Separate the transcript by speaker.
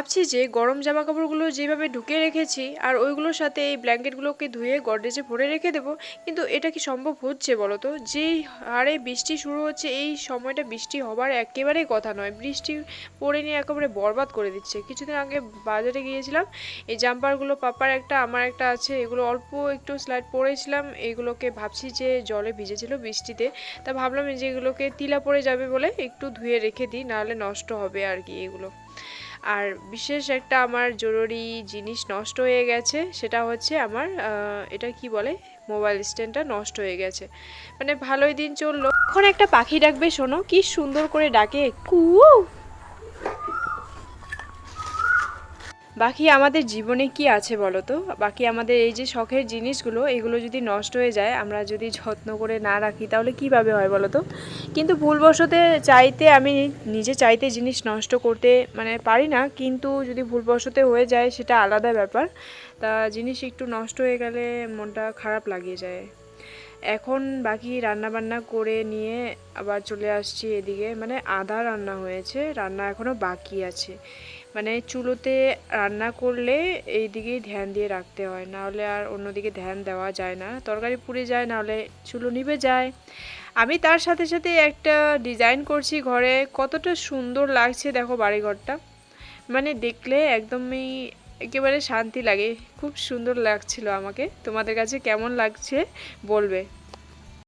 Speaker 1: ভাবছি যে গরম জামা কাপড়গুলো যেভাবে ঢুকিয়ে রেখেছি আর ওইগুলোর সাথে এই ব্ল্যাঙ্কেটগুলোকে ধুয়ে গডরেজে ভরে রেখে দেবো, কিন্তু এটা কি সম্ভব হচ্ছে বলো তো? যেই হারে বৃষ্টি শুরু হচ্ছে এই সময়টা বৃষ্টি হবার একেবারেই কথা নয়, বৃষ্টি পড়ে নিয়ে একেবারে বরবাদ করে দিচ্ছে। কিছুদিন আগে বাজারে গিয়েছিলাম, এই জাম্পারগুলো পাপার একটা আমার একটা আছে, এগুলো অল্প একটু স্লাইড পরেছিলাম, এইগুলোকে ভাবছি যে জলে ভিজেছিল বৃষ্টিতে, তা ভাবলাম যে এগুলোকে তিলা পড়ে যাবে বলে একটু ধুয়ে রেখে দিই, নাহলে নষ্ট হবে আর কি এগুলো। আর বিশেষ একটা আমার জরুরি জিনিস নষ্ট হয়ে গেছে, সেটা হচ্ছে আমার এটা কি বলে, মোবাইল স্ট্যান্ডটা নষ্ট হয়ে গেছে। মানে ভালোই দিন চললো, এখন একটা পাখি ডাকবে, শোনো কি সুন্দর করে ডাকে, কু। বাকি আমাদের জীবনে কি আছে বলো তো? বাকি আমাদের এই যে শখের জিনিসগুলো, এগুলো যদি নষ্ট হয়ে যায়, আমরা যদি যত্ন করে না রাখি, তাহলে কীভাবে হয় বলো তো? কিন্তু ভুলবশতে চাইতে আমি নিজে চাইতে জিনিস নষ্ট করতে মানে পারি না, কিন্তু যদি ভুলবশতে হয়ে যায় সেটা আলাদা ব্যাপার। তা জিনিস একটু নষ্ট হয়ে গেলে মনটা খারাপ লাগিয়ে যায়। এখন বাকি রান্না বান্না করে নিয়ে আবার চলে আসছি এদিকে, মানে আধা রান্না হয়েছে, রান্না এখনও বাকি আছে। মানে চুলোতে রান্না করলে এই দিকেই ধ্যান দিয়ে রাখতে হয়, নাহলে আর অন্যদিকে ধ্যান দেওয়া যায় না, তরকারি পুড়ে যায়, নাহলে চুলো নিভে যায়। আমি তার সাথে সাথে একটা ডিজাইন করছি ঘরে, কতটা সুন্দর লাগছে দেখো বাড়িঘরটা, মানে দেখলে একদমই একেবারে শান্তি লাগে, খুব সুন্দর লাগছিল আমাকে। তোমাদের কাছে কেমন লাগছে বলবে।